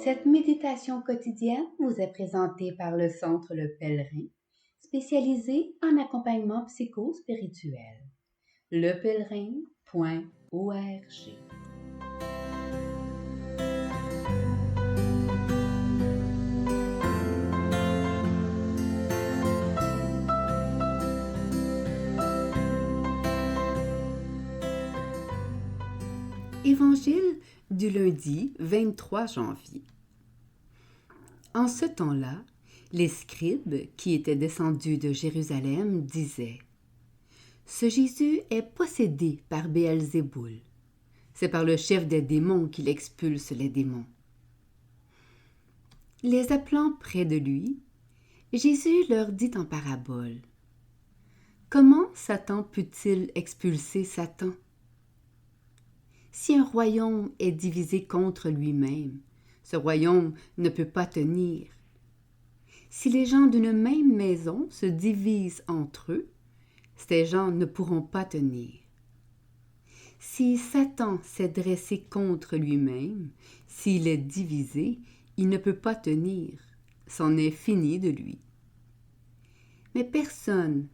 Cette méditation quotidienne vous est présentée par le Centre Le Pèlerin, spécialisé en accompagnement psycho-spirituel. lepèlerin.org. Évangile du lundi 23 janvier. En ce temps-là, les scribes qui étaient descendus de Jérusalem disaient « Ce Jésus est possédé par Béelzéboul. C'est par le chef des démons qu'il expulse les démons. » Les appelant près de lui, Jésus leur dit en parabole « Comment Satan peut-il expulser Satan ? Si un royaume est divisé contre lui-même, ce royaume ne peut pas tenir. Si les gens d'une même maison se divisent entre eux, ces gens ne pourront pas tenir. Si Satan s'est dressé contre lui-même, s'il est divisé, il ne peut pas tenir, c'en est fini de lui. Mais personne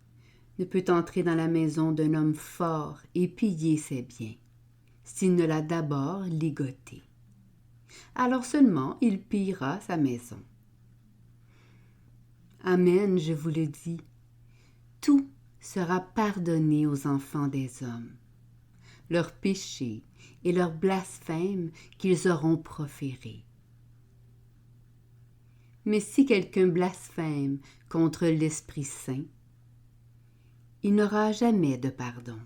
ne peut entrer dans la maison d'un homme fort et piller ses biens, s'il ne l'a d'abord ligoté. Alors seulement il pillera sa maison. Amen, je vous le dis, tout sera pardonné aux enfants des hommes, leurs péchés et leurs blasphèmes qu'ils auront proférés. Mais si quelqu'un blasphème contre l'Esprit Saint, il n'aura jamais de pardon.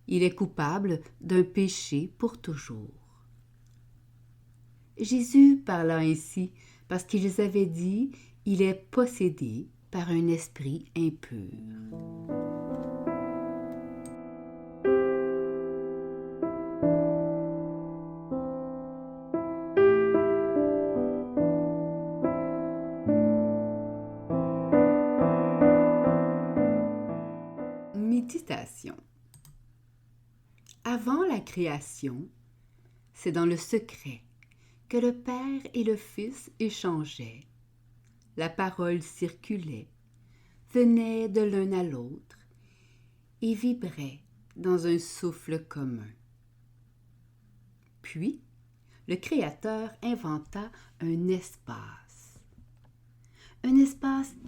Il est coupable d'un péché pour toujours. Jésus parla ainsi parce qu'ils avaient dit « Il est possédé par un esprit impur ». Méditation. Avant la création, c'est dans le secret que le Père et le Fils échangeaient. La parole circulait, venait de l'un à l'autre et vibrait dans un souffle commun. Puis, le Créateur inventa un espace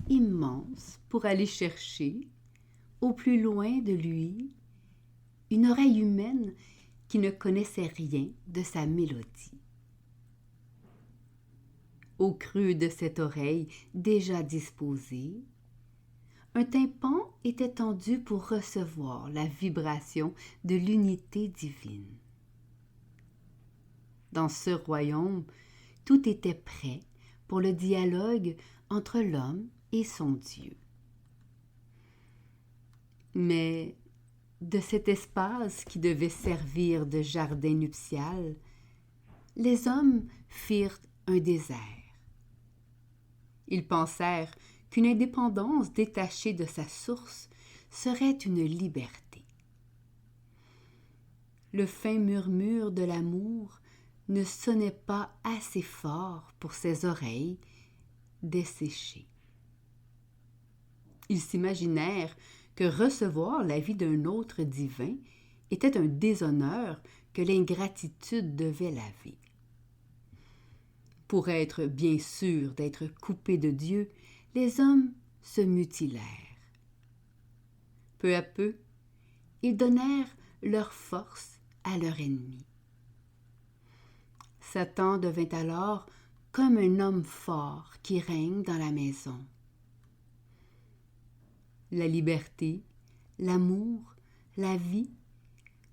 immense pour aller chercher, au plus loin de lui, une oreille humaine qui ne connaissait rien de sa mélodie. Au creux de cette oreille déjà disposée, un tympan était tendu pour recevoir la vibration de l'unité divine. Dans ce royaume, tout était prêt pour le dialogue entre l'homme et son Dieu. Mais de cet espace qui devait servir de jardin nuptial, les hommes firent un désert. Ils pensèrent qu'une indépendance détachée de sa source serait une liberté. Le fin murmure de l'amour ne sonnait pas assez fort pour ses oreilles desséchées. Ils s'imaginèrent que recevoir la vie d'un autre divin était un déshonneur que l'ingratitude devait laver. Pour être bien sûrs d'être coupés de Dieu, les hommes se mutilèrent. Peu à peu, ils donnèrent leur force à leur ennemi. Satan devint alors comme un homme fort qui règne dans la maison. La liberté, l'amour, la vie,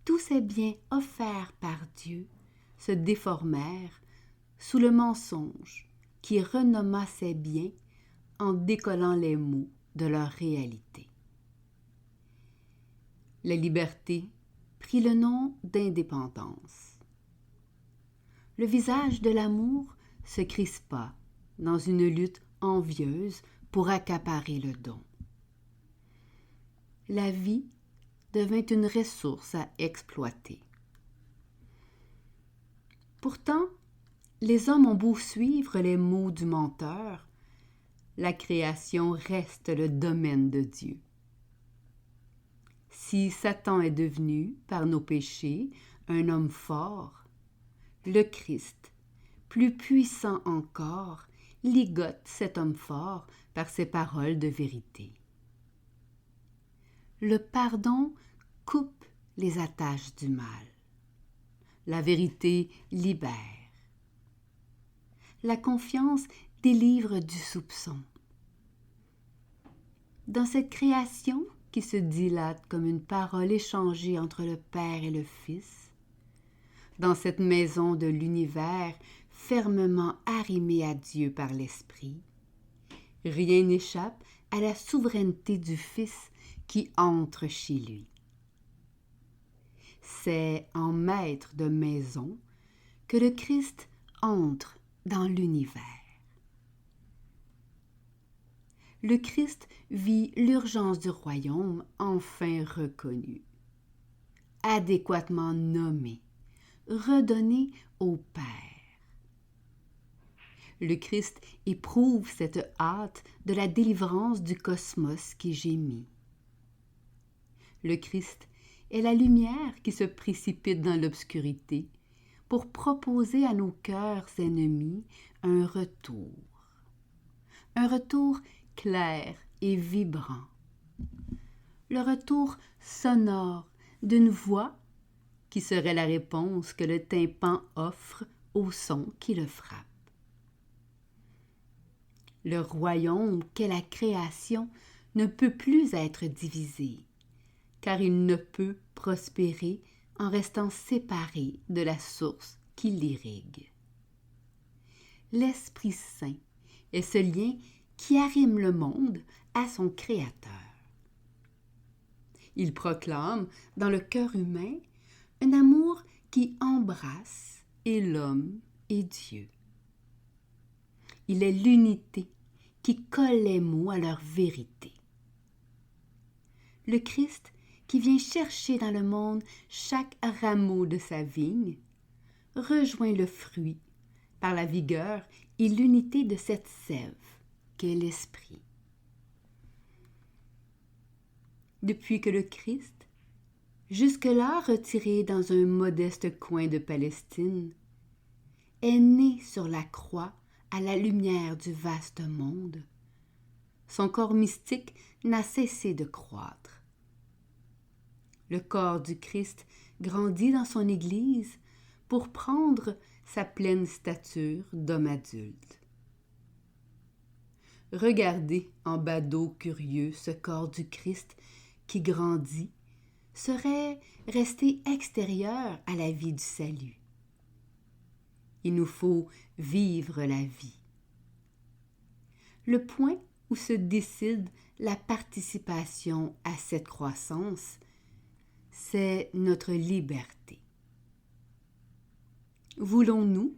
tous ces biens offerts par Dieu se déformèrent sous le mensonge qui renomma ces biens en décollant les mots de leur réalité. La liberté prit le nom d'indépendance. Le visage de l'amour se crispa dans une lutte envieuse pour accaparer le don. La vie devint une ressource à exploiter. Pourtant, Les hommes ont beau suivre les mots du menteur, la création reste le domaine de Dieu. Si Satan est devenu, par nos péchés, un homme fort, le Christ, plus puissant encore, ligote cet homme fort par ses paroles de vérité. Le pardon coupe les attaches du mal. La vérité libère. La confiance délivre du soupçon. Dans cette création qui se dilate comme une parole échangée entre le Père et le Fils, dans cette maison de l'univers fermement arrimée à Dieu par l'Esprit, rien n'échappe à la souveraineté du Fils qui entre chez lui. C'est en maître de maison que le Christ entre dans l'univers. Le Christ vit l'urgence du royaume enfin reconnue, adéquatement nommé, redonné au Père. Le Christ éprouve cette hâte de la délivrance du cosmos qui gémit. Le Christ est la lumière qui se précipite dans l'obscurité pour proposer à nos cœurs ennemis un retour clair et vibrant, le retour sonore d'une voix qui serait la réponse que le tympan offre au son qui le frappe. Le royaume qu'est la création ne peut plus être divisé, car il ne peut prospérer en restant séparé de la source qui l'irrigue. L'Esprit Saint est ce lien qui arrime le monde à son Créateur. Il proclame dans le cœur humain un amour qui embrasse et l'homme et Dieu. Il est l'unité qui colle les mots à leur vérité. Le Christ qui vient chercher dans le monde chaque rameau de sa vigne rejoint le fruit par la vigueur et l'unité de cette sève qu'est l'Esprit. Depuis que le Christ, jusque-là retiré dans un modeste coin de Palestine, est né sur la croix à la lumière du vaste monde, son corps mystique n'a cessé de croître. Le corps du Christ grandit dans son Église pour prendre sa pleine stature d'homme adulte. Regardez en badaud curieux ce corps du Christ qui grandit serait rester extérieur à la vie du salut. Il nous faut vivre la vie. Le point où se décide la participation à cette croissance, c'est notre liberté. Voulons-nous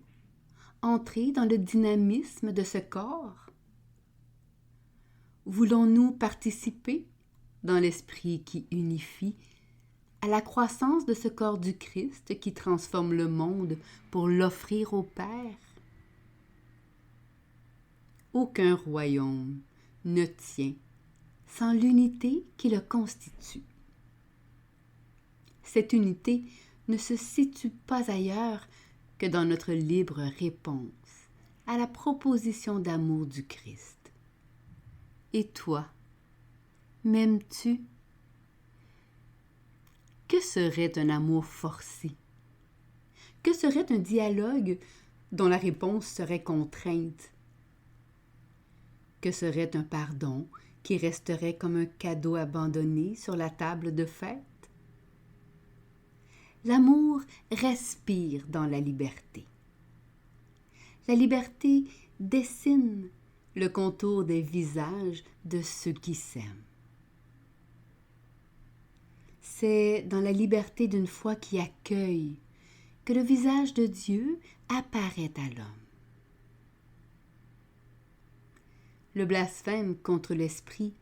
entrer dans le dynamisme de ce corps? Voulons-nous participer, dans l'esprit qui unifie, à la croissance de ce corps du Christ qui transforme le monde pour l'offrir au Père? Aucun royaume ne tient sans l'unité qui le constitue. Cette unité ne se situe pas ailleurs que dans notre libre réponse à la proposition d'amour du Christ. Et toi, m'aimes-tu? Que serait un amour forcé? Que serait un dialogue dont la réponse serait contrainte? Que serait un pardon qui resterait comme un cadeau abandonné sur la table de fête? L'amour respire dans la liberté. La liberté dessine le contour des visages de ceux qui s'aiment. C'est dans la liberté d'une foi qui accueille que le visage de Dieu apparaît à l'homme. Le blasphème contre l'esprit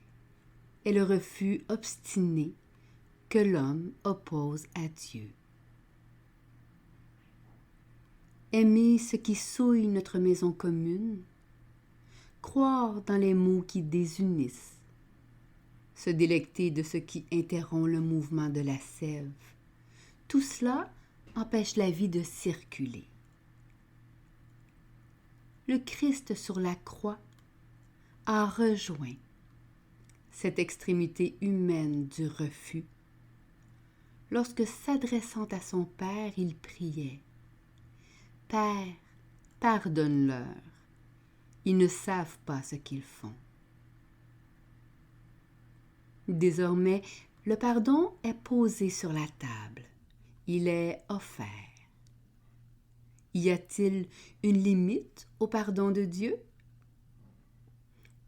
est le refus obstiné que l'homme oppose à Dieu. aimer ce qui souille notre maison commune, croire dans les mots qui désunissent, se délecter de ce qui interrompt le mouvement de la sève. Tout cela empêche la vie de circuler. Le Christ sur la croix a rejoint cette extrémité humaine du refus lorsque, s'adressant à son Père, il priait « Père, pardonne-leur, ils ne savent pas ce qu'ils font. » Désormais, le pardon est posé sur la table. Il est offert. Y a-t-il une limite au pardon de Dieu?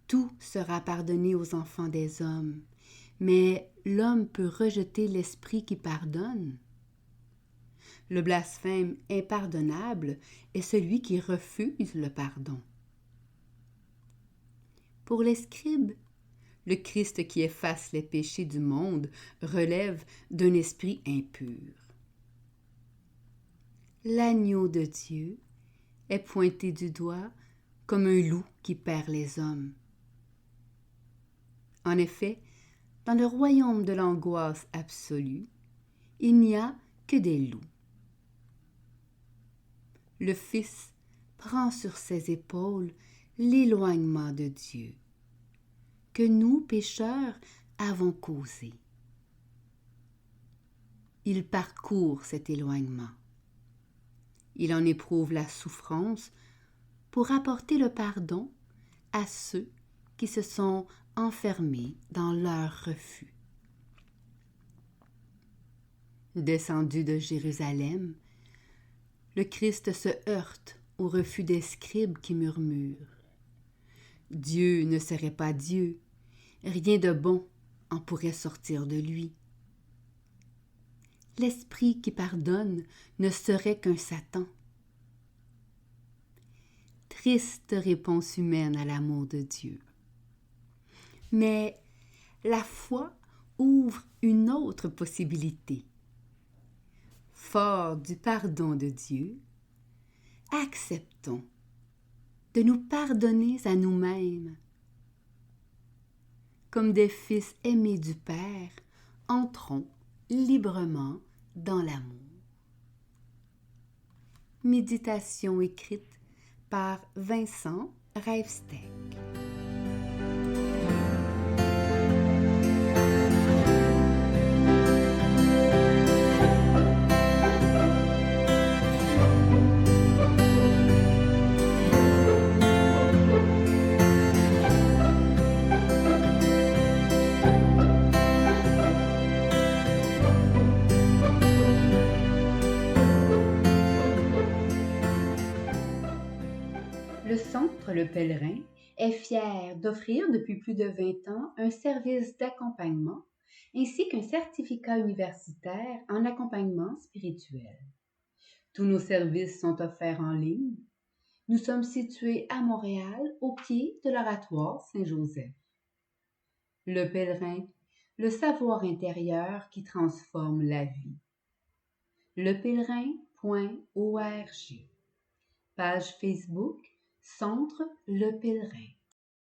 Tout sera pardonné aux enfants des hommes, mais l'homme peut rejeter l'esprit qui pardonne. Le blasphème impardonnable est celui qui refuse le pardon. Pour les scribes, le Christ qui efface les péchés du monde relève d'un esprit impur. L'agneau de Dieu est pointé du doigt comme un loup qui perd les hommes. En effet, dans le royaume de l'angoisse absolue, il n'y a que des loups. Le Fils prend sur ses épaules l'éloignement de Dieu, que nous, pécheurs, avons causé. Il parcourt cet éloignement. Il en éprouve la souffrance pour apporter le pardon à ceux qui se sont enfermés dans leur refus. Descendu de Jérusalem, le Christ se heurte au refus des scribes qui murmurent « Dieu ne serait pas Dieu, rien de bon en pourrait sortir de lui. » L'esprit qui pardonne ne serait qu'un Satan. Triste réponse humaine à l'amour de Dieu. Mais la foi ouvre une autre possibilité. Fort du pardon de Dieu, acceptons de nous pardonner à nous-mêmes. Comme des fils aimés du Père, entrons librement dans l'amour. Méditation écrite par Vincent Rijfsteck. Le Centre Le Pèlerin est fier d'offrir depuis plus de 20 ans un service d'accompagnement ainsi qu'un certificat universitaire en accompagnement spirituel. Tous nos services sont offerts en ligne. Nous sommes situés à Montréal, au pied de l'Oratoire Saint-Joseph. Le Pèlerin, le savoir intérieur qui transforme la vie. lepèlerin.org. Page Facebook Centre Le Pèlerin.